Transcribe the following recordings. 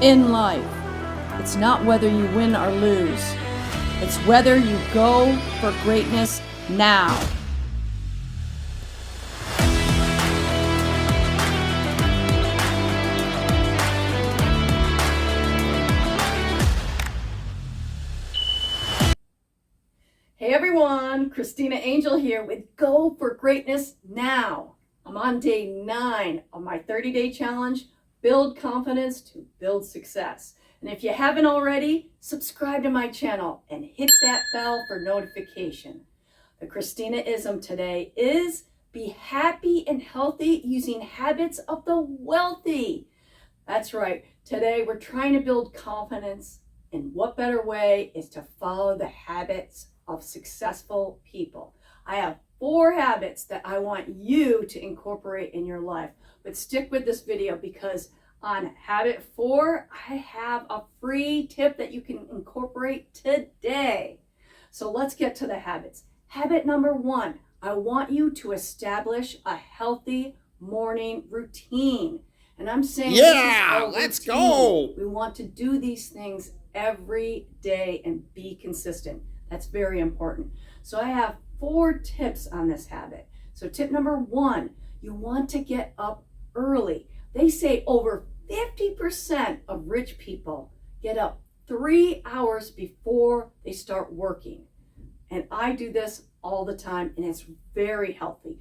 In life, it's not whether you win or lose. It's whether you go for greatness now. Hey everyone, Kristina-Ism here with Go for Greatness Now. I'm on day 9 of my 30-day challenge, Build Confidence to Build Success. And if you haven't already, subscribe to my channel and hit that bell for notification. The Kristina-Ism today is be happy and healthy using habits of the wealthy. That's right. Today we're trying to build confidence, and what better way is to follow the habits of successful people. I have 4 habits that I want you to incorporate in your life. But stick with this video because on habit 4, I have a free tip that you can incorporate today. So let's get to the habits. Habit number 1, I want you to establish a healthy morning routine. And I'm saying, let's go. We want to do these things every day and be consistent. That's very important. So I have 4 tips on this habit. So tip number 1, you want to get up early. They say over 50% of rich people get up 3 hours before they start working. And I do this all the time, and it's very healthy.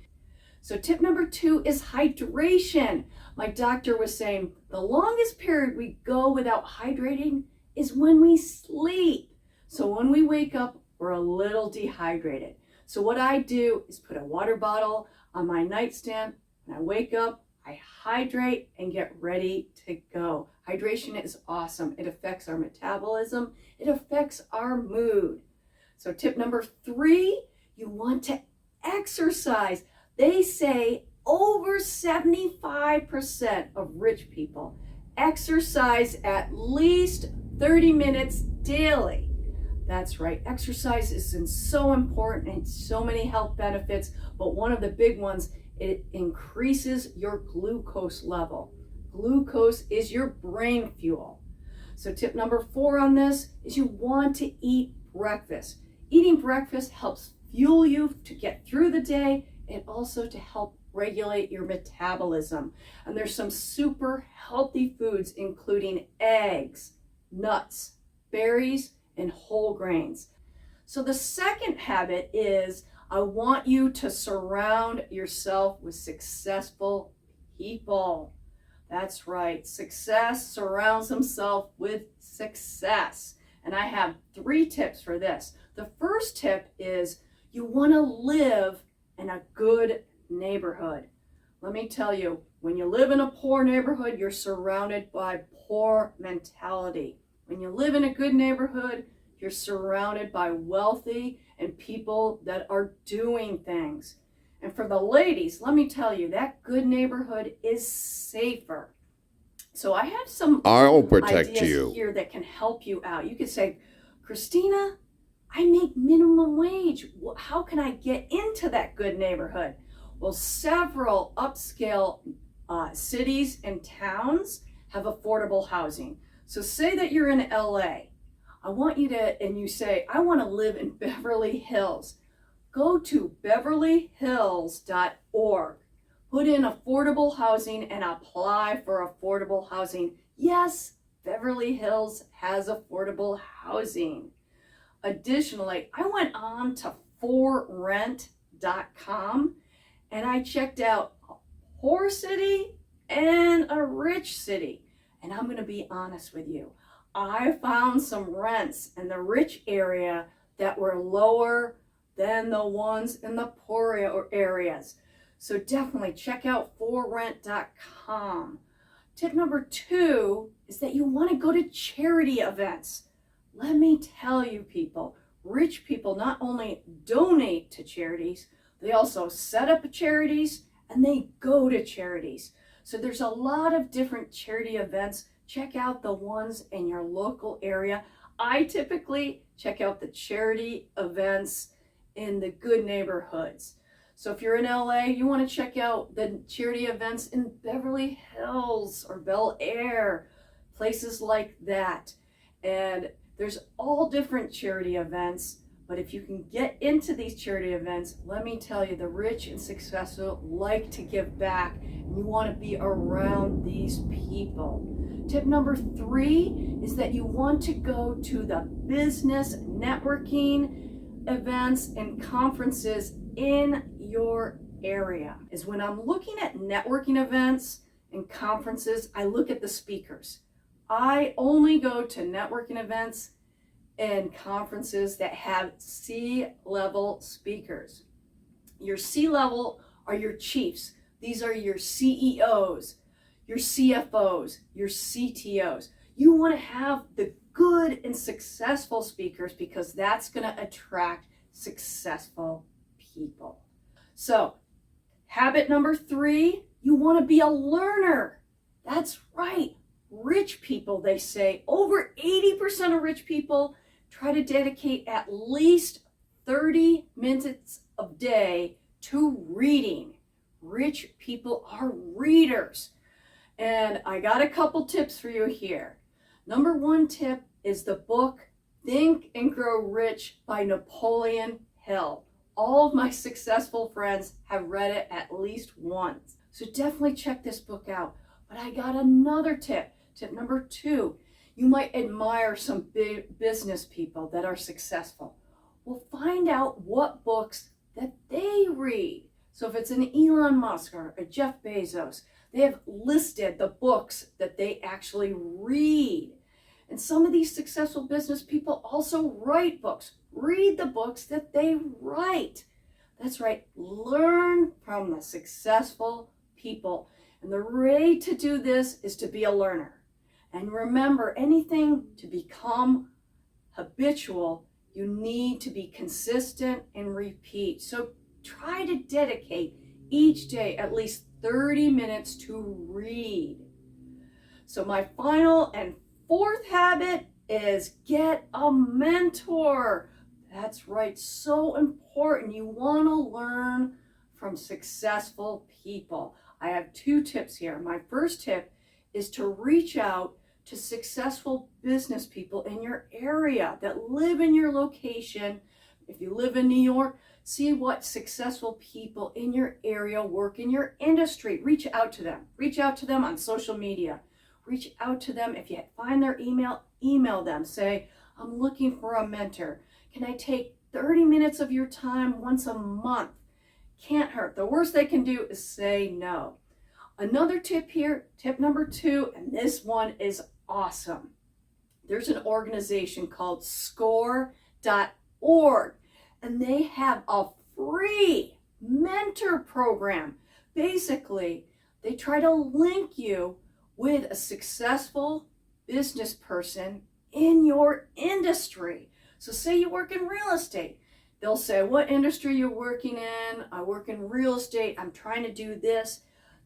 So tip number 2 is hydration. My doctor was saying the longest period we go without hydrating is when we sleep. So when we wake up, we're a little dehydrated. So what I do is put a water bottle on my nightstand. When I wake up, I hydrate and get ready to go. Hydration is awesome. It affects our metabolism. It affects our mood. So tip number 3, you want to exercise. They say over 75% of rich people exercise at least 30 minutes daily. That's right. Exercise is so important and so many health benefits, but one of the big ones, it increases your glucose level. Glucose is your brain fuel. So tip number 4 on this is you want to eat breakfast. Eating breakfast helps fuel you to get through the day and also to help regulate your metabolism. And there's some super healthy foods, including eggs, nuts, berries, and whole grains. So the second habit is I want you to surround yourself with successful people. That's right. Success surrounds himself with success. And I have 3 tips for this. The first tip is you want to live in a good neighborhood. Let me tell you, when you live in a poor neighborhood, you're surrounded by poor mentality. When you live in a good neighborhood, you're surrounded by wealthy and people that are doing things. And for the ladies, let me tell you, that good neighborhood is safer. So I have some ideas here that can help you out. You could say, Kristina, I make minimum wage. How can I get into that good neighborhood? Well, several upscale cities and towns have affordable housing. So say that you're in LA. I want you to, and you say, I want to live in Beverly Hills. Go to beverlyhills.org. Put in affordable housing and apply for affordable housing. Yes, Beverly Hills has affordable housing. Additionally, I went on to forrent.com and I checked out a poor city and a rich city. And I'm going to be honest with you. I found some rents in the rich area that were lower than the ones in the poor areas. So definitely check out forrent.com. Tip number 2 is that you want to go to charity events. Let me tell you people, rich people not only donate to charities, they also set up charities and they go to charities. So there's a lot of different charity events. Check out the ones in your local area. I typically check out the charity events in the good neighborhoods. So if you're in LA, you want to check out the charity events in Beverly Hills or Bel Air, places like that. And there's all different charity events. But if you can get into these charity events, let me tell you, the rich and successful like to give back. And you want to be around these people. Tip number 3 is that you want to go to the business networking events and conferences in your area. Is when I'm looking at networking events and conferences, I look at the speakers. I only go to networking events and conferences that have C-level speakers. Your C-level are your chiefs. These are your CEOs, your CFOs, your CTOs. You want to have the good and successful speakers because that's going to attract successful people. So, habit number 3, you want to be a learner. That's right. Rich people, they say, over 80% of rich people try to dedicate at least 30 minutes a day to reading. Rich people are readers. And I got a couple tips for you here. Number 1 tip is the book Think and Grow Rich by Napoleon Hill. All of my successful friends have read it at least once. So definitely check this book out. But I got another tip. Tip number 2, you might admire some big business people that are successful. Well, find out what books that they read. So if it's an Elon Musk or a Jeff Bezos, they have listed the books that they actually read. And some of these successful business people also write books. Read the books that they write. That's right, learn from the successful people. And the way to do this is to be a learner. And remember, anything to become habitual, you need to be consistent and repeat. So try to dedicate each day at least 30 minutes to read. So my final and 4th habit is get a mentor. That's right, so important. You want to learn from successful people. I have 2 tips here. My first tip is to reach out to successful business people in your area that live in your location. If you live in New York, see what successful people in your area work in your industry. Reach out to them. Reach out to them on social media. Reach out to them. If you find their email, email them. Say, I'm looking for a mentor. Can I take 30 minutes of your time once a month? Can't hurt. The worst they can do is say no. Another tip here, tip number 2, and this one is awesome. There's an organization called score.org, and they have a free mentor program. Basically, they try to link you with a successful business person in your industry. So say you work in real estate. They'll say, what industry you're working in? I work in real estate. I'm trying to do this.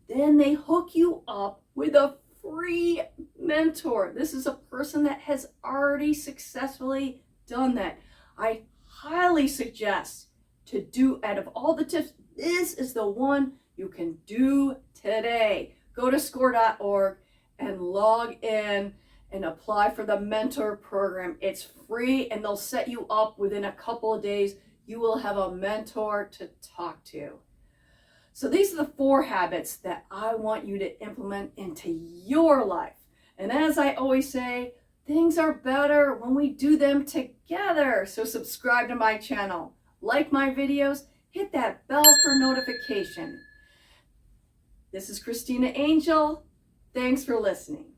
Then they hook you up with a free mentor. This is a person that has already successfully done that. I highly suggest to do, out of all the tips, this is the one you can do today. Go to score.org and log in and apply for the mentor program. It's free and they'll set you up within a couple of days. You will have a mentor to talk to. So these are the 4 habits that I want you to implement into your life. And as I always say, things are better when we do them together. So subscribe to my channel, like my videos, hit that bell for notification. This is Kristina Angel. Thanks for listening.